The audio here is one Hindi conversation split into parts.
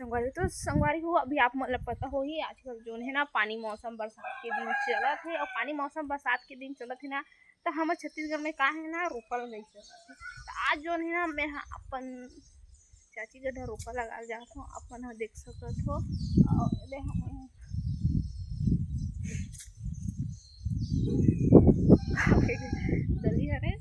संगवारी तो संगवारी हो अभी आप मतलब पता हो ही आजकल जो है ना पानी मौसम बरसात के दिन चला थे और पानी मौसम बरसात के दिन चला थे ना तो हम छत्तीसगढ़ में का है ना रोपल नहीं चला तो आज जो है ना मैं अपन चाची गधा रोपा लगा जात हूँ अपन देख सकत हो गली है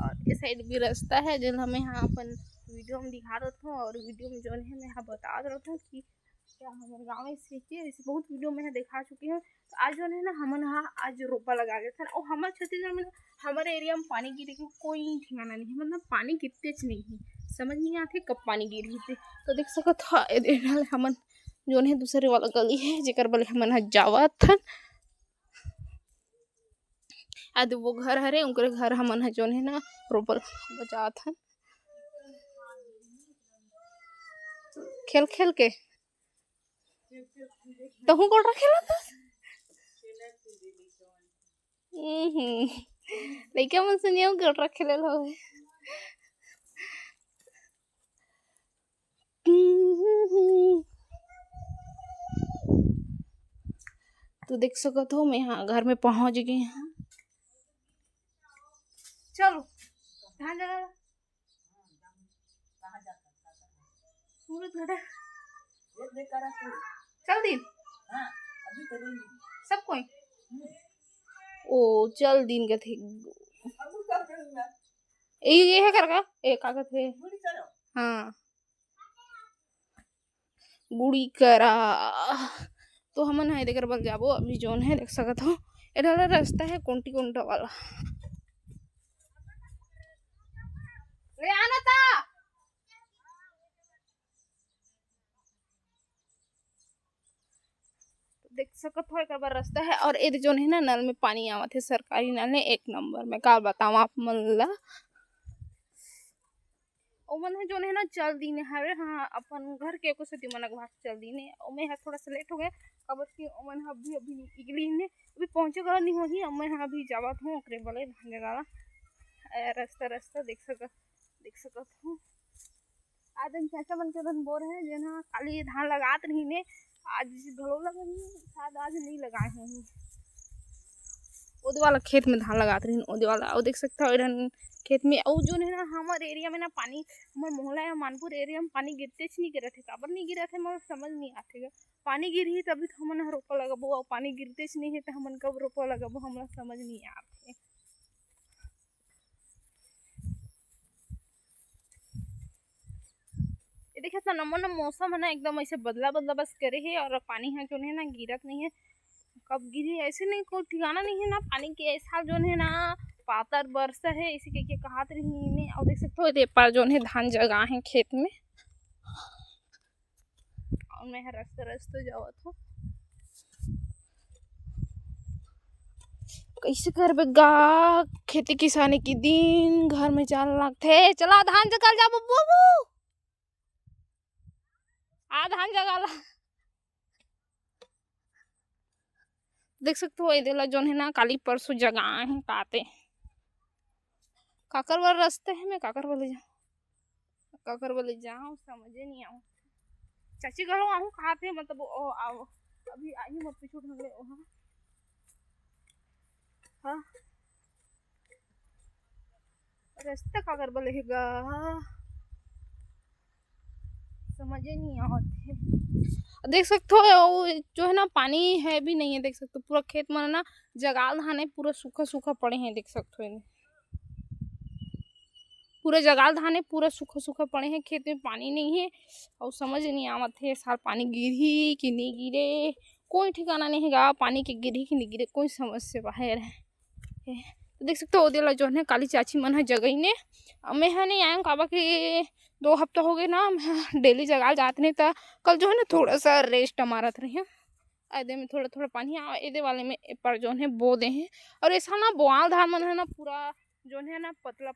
और इस साइड भी रास्ता है जो हमें यहाँ अपन वीडियो में दिखा देता हूँ और वीडियो में जो है मैं यहाँ बता देता हूँ कि क्या हमारे गाँव में सीखी है इसे बहुत वीडियो में दिखा चुकी हूँ। तो आज जो है ना हम यहाँ आज रोपा लगा गया था और हमारे छत्तीसगढ़ में हमारे एरिया में पानी गिरे की कोई ठिकाना नहीं है मतलब पानी गिरते नहीं है समझ नहीं आते कब पानी गिरी थे। तो देख सको था हमन जो है दूसरे वाला गली है जेकर बले हमन जावा था आज वो घर हरे उनके घर हमन जो है ना रोपल बचा था खेल खेल के तो हूँ कोटा खेला था लइका मन से नहीं कोटा खेले हो तो देख सकते हो मैं यहाँ घर में पहुंच गई हूँ। चलो ध्यान जगा सूरज घटा चल दिन सब कोई ओ चल दिन के थे ये है कर का एक कागज है हाँ गुड़ी करा तो हमन है देकर बल जाबो अभी जोन है देख सकत हो इधर रास्ता है कोंटी कोंटा वाला ले आना था देख सकत हो एक बार रास्ता है और ये जो है ना नल में पानी आवत है सरकारी नल है 1 नंबर में का बताऊं आप मन ला ओमन है जो है ना चल दिन हवे हाँ अपन घर के को सती मन घाट चल दिन ओमे है थोड़ा सा लेट हो गया अब कि ओमन अभी निकली ने अभी पहुंचे गला नहीं होही मैं अभी जावत हूं ओकरे बले जगह रास्ता देख सकत हूं आदन चाचा मन के धन बोर है जेना खाली धान लगात रही ने आज घलो लगा शायद आज नहीं लगाए हैं ओदे वाला खेत में धान लगात रही ओदे वाला और देख सकते हो इधर खेत में और जो है ना हमारे एरिया में ना पानी हमारे मोहल्ला या मानपुर एरिया में पानी गिरते नहीं गिरा थे काबर नहीं गिरा थे मतलब समझ नहीं आते पानी गिरी तभी तो हमन रोपा लगाबो और पानी गिरते नहीं है तो हमन कब रोपा लगाबो हमरा समझ नहीं आते। देखिए तो नमन मौसम है ना एकदम ऐसे बदला बस करे है और पानी है जो है ना गिरत नहीं है कब गिरी ऐसे नहीं कोई ठिकाना नहीं है ना पानी के ऐसा जो है ना पातर बरसा है इसी के कहा रही और देख सकते हो पर जो है धान जगा है खेत में और मैं रास्ते जावत हूँ कैसे कर बेगा खेती किसानी के दिन घर में चल लगते चला धान जगा जा बब्बू आ धान जगा ला देख सकते हो इधर जो है ना काली परसों जगह है काते काकर वाले रास्ते है मैं काकर वाले जाऊँ समझे नहीं आऊँ चाची घरों आऊँ कहाँ थे मतलब ओ आओ अभी आई मत पीछू ढंग ले हाँ रास्ता काकर बोलेगा समझे नहीं आते देख सकते हो जो है ना पानी है भी नहीं है देख सकते हो पूरा खेत में ना जगाल धान है पूरा सूखा पड़े हैं देख सकते हो पूरा जगाल धान है पूरा सूखा पड़े हैं खेत में पानी नहीं है और समझ नहीं आवत है साल पानी गिरी कि नहीं गिरे कोई ठिकाना नहीं है पानी के गिरी कि नहीं गिरे कोई समझ से बाहर है तो देख सकते हो ओदेला जो है काली चाची मन है जगह ने मैं है नहीं आया काबा कि 2 हफ्ता हो गए ना मैं डेली जगाल जाते नहीं था कल जो है ना थोड़ा सा रेस्ट मारत रही है आधे में थोड़ा पानी आधे वाले में पर जो है बो दे हैं और ऐसा ना बोआल धान मन है ना पूरा जो है ना पतला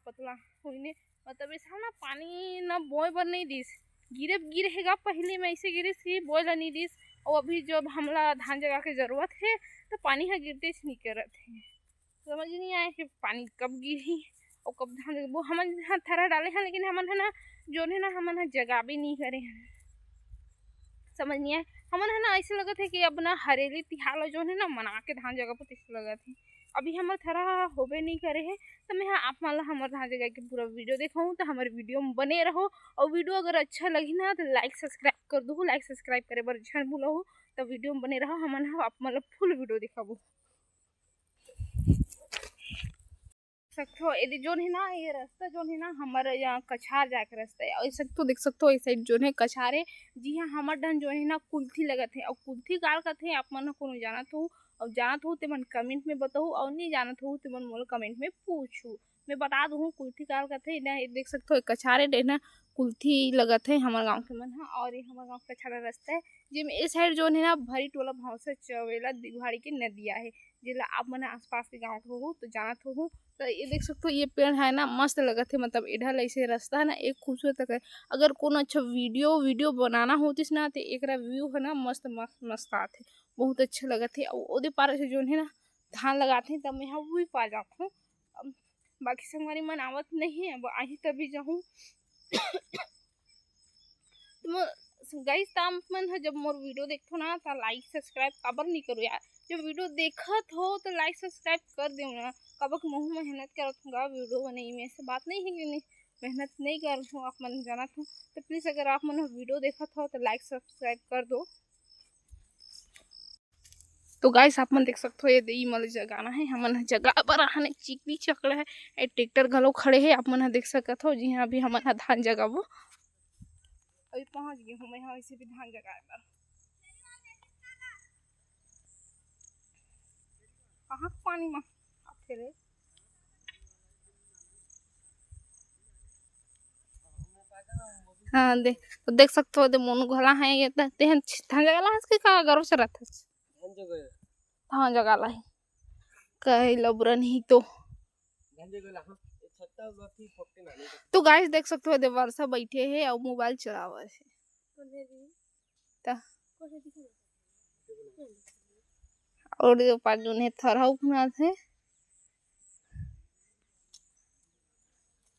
हुई मतलब ऐसा ना पानी ना बोए बर नहीं दिस गिरेगा पहले में ऐसे गिरे थी बोए ला नहीं दिस और अभी जब हमला धान जगा के जरूरत है तो पानी है गिरते नहीं करत है समझ नहीं आया कि पानी कब गिरी और कब धान वो हम थरा डाले हैं लेकिन हमन है ना जो है ना हमन जगह भी नहीं करे हैं समझ नहीं आए। हमन है ना ऐसे लगा थे कि अपना हरेली तिहार जो है ना मना के धान जगह पर ऐसे लगा थे। अभी हमार थरा होबे नहीं करे है तो मैं आप मान ला हमारे धान जगह के पूरा वीडियो देखा तो हमारे वीडियो में बने रहो। और वीडियो अगर अच्छा लगी ना तो लाइक सब्सक्राइब कर दो। लाइक सब्सक्राइब करे बर झन भूलो हो तो वीडियो में बने रहो। हमन आप मतलब फुल वीडियो दिखाबो सकते यदि जो है ना ये रास्ता जो है ना हमारे यहाँ कछार जाके रास्ता है। और तो देख सकते हो इस साइड जो है कछार है। जी हाँ हमारे डन जो है ना कुल्थी लगत है। और कुल्थी काल का थे आप मन को जानत हो और जानत हो तो मन कमेंट में बताओ और नहीं जानत हो तो मन मोल कमेंट में पूछू। मैं बता दूँ कुल्थी काल का थे ना देख सकते हो कछारे डे ना कुल्थी लगत है हमारे गाँव के मन है। और ये हमारे गाँव कछारा रास्ता है जिसमें इस साइड जो है ना भरी टोला भाव से चवेला दिघवाड़ी की नदिया है जिला आप मन आसपास के गाँव हो तो जानत हो। तो ये देख सकते हो ये पेड़ है ना मस्त लगत है। मतलब इधर ऐसे रास्ता है ना एक खूबसूरत है। अगर कौन अच्छा वीडियो बनाना होतीस ना तो एक व्यू है ना मस्त मस्त मस्त आते बहुत अच्छा लगत है। और ओदे पार से जो है ना धान लगाते तब मैं वही पा जाता हूँ। बाकी संगवारी मन आवत नहीं है अब आई तभी जाऊँ तो गाइस ताम मन जब मोर वीडियो देखो ना तो लाइक सब्सक्राइब काबर नहीं करो यार। जब वीडियो देखत हो तो लाइक सब्सक्राइब कर दो ना। कब महू मेहनत करत वीडियो बनाई में ऐसे बात नहीं है कि नहीं मेहनत नहीं कर हूँ आप मन जानत हो। तो प्लीज़ अगर आप मन वीडियो देखत हो तो लाइक सब्सक्राइब कर दो। तो गाइस आप मन देख सकते हो ये मतलब जगह है हमन जगह पर आने चिकनी चकड़ा है ट्रैक्टर घलो खड़े है आप मन देख सकत हो। जी हाँ अभी हमन धान जगह वो अभी पहुँच गए हूँ मैं यहाँ ऐसे भी धान जगाए पर कहाँ पानी में फिर हाँ देख सकते हो मोनू घला है ये तेहन धान जगाला है इसके का गर्व से रहता है धान जगाला है कहीं लबरा नहीं तो गाइस देख सकते हो वर्षा बैठे है और मोबाइल चलावा है और जो पास जो है थरा उखना थे।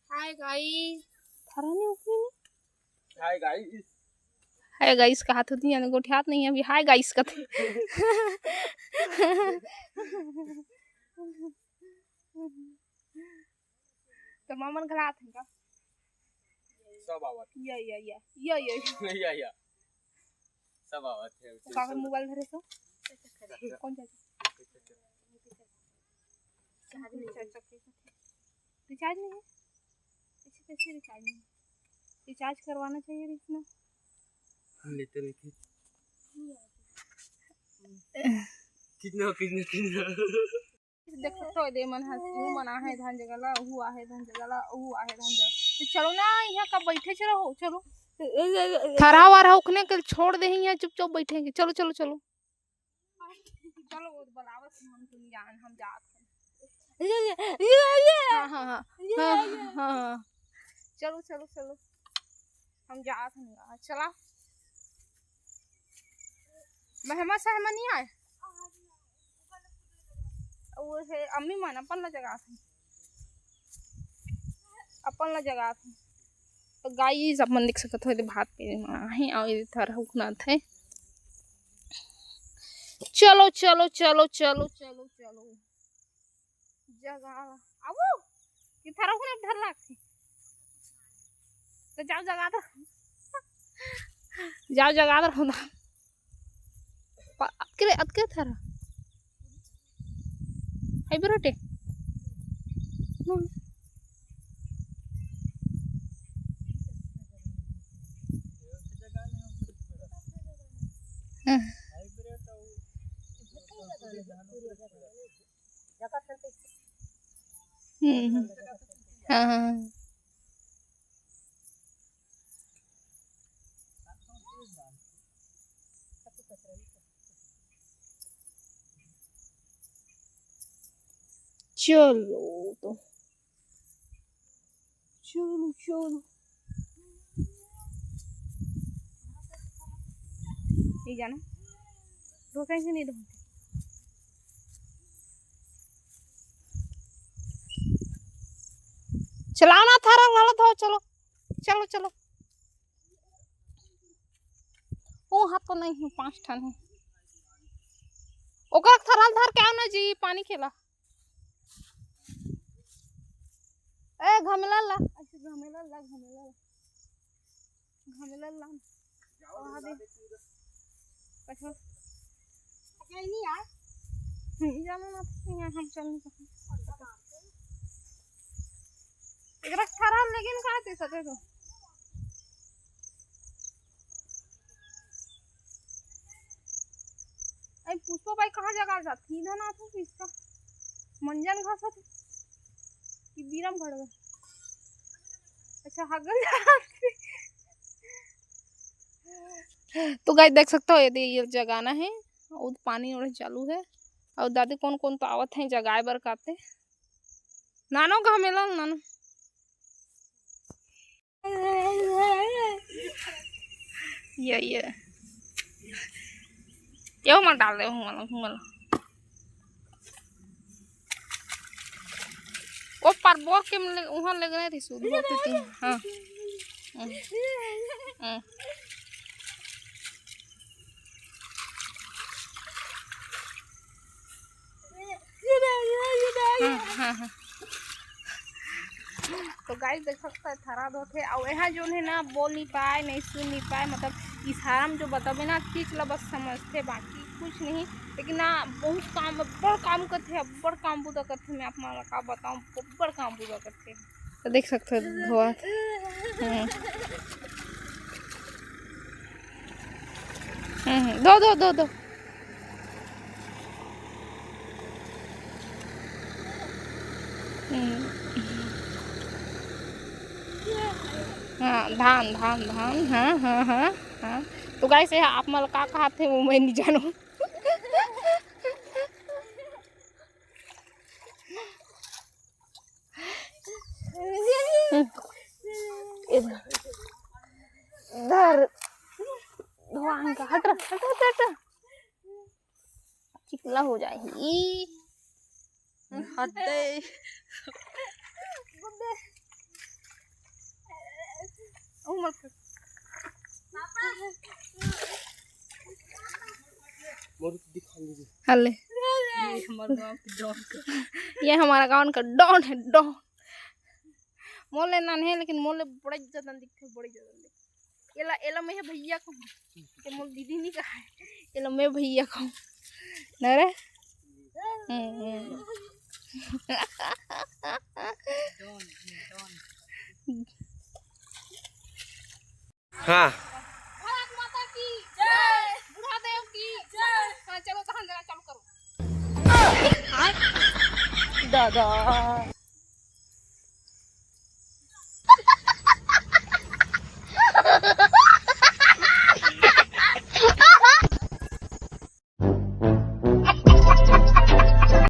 हाय गाइस थरा नहीं उखनी हाय गाइस हाय गाइस का हाथ होती है गोठी हाथ नहीं है अभी हाय गाइस का थे तो मामन खला थे का सब आवत या सब आवत है तो काका मोबाइल धरे तो कौन जाए रिचार्ज नहीं है ऐसे कैसे रिचार्ज नहीं रिचार्ज करवाना चाहिए इतना लेते रहे कितना देख सकते हो दे मन हूँ मना है धान जगला हुआ है धान जगला हुआ है धान जगला तो चलो ना यहाँ कब बैठे चलो चलो थरा वारा उखने के छोड़ दे यहाँ चुपचाप बैठेंगे चलो चलो चलो चलो बुलावत हम तुम जान हम जात हाँ हाँ हाँ हाँ चलो चलो चलो हम जात हैं चला मेहमा सहमा नहीं आए वो है अम्मी मन अपन ला जगह थे अपन ला जगह थे। तो गाइस अपन देख सकते हो भात पे है और इधर थरा उखना थे। चलो चलो चलो चलो चलो चलो जगह आवो कि थरा उखने डर लगती तो जाओ जगह दो जाओ जगह दो ना अतके थरा है बरोटे हाँ चलो तो चलो चलो ये जाना धोखे से नहीं धोते चलाना थारा गलत हो चलो चलो चलो ओ हाथ तो नहीं है, 5 ठन है। ओकर थराल धर के आओ ना जी, पानी खेला। ए घमेला ला, ऐसे घमेला ला, घमेला ला, घमेला ला वहां दे। अच्छा नहीं यार, नहीं जाना ना, यहाँ हम चल नहीं सकते। एकरा थराल लेकिन कहाँ से सके तो पुष्पा भाई कहाँ जगह जाती इधर ना था इसका मंजन घास था कि बीरम घड़ गए। अच्छा हगल तो गाइस देख सकते हो ये जगाना है और पानी और चालू है और दादी कौन कौन तो आवत है जगाए बर काते नानो घमेला नानो ये यो मत डाल दे हुंगला ओ पर बोर के वहां लगने थी सूद होती थी। हां हाँ। तो गाइस देख सकते हैं थरा दो थे और यहाँ जो है ना बोल नहीं पाए नहीं सुन नहीं पाए मतलब इशारा में जो बतावे ना खींच ला बस समझते बाकी कुछ नहीं लेकिन ना बहुत काम बड़ काम करते बड़ काम पूरा करते मैं अपना का बताऊँ बड़ काम पूरा करते तो देख सकते हो धोआ दो दो दो दो हाँ धान धान धान हाँ हाँ हाँ हाँ तो गाइस आप मल का कहा थे वो मैं नहीं जानू। इधर धुआं का हट हट चिकला हो जाएगी हद हले ये हमारा गांव का डॉन है डॉन मोले ना है लेकिन मोले बड़े ज्यादा दिखते बड़े ज्यादा दिखते एला एला मैं भैया को के मोल दीदी नहीं कहा है एला मैं भैया को ना रे हाँ भारत माता की जय बुढ़ा देव की जय। हाँ चलो कहां जगह चालू करो दादा।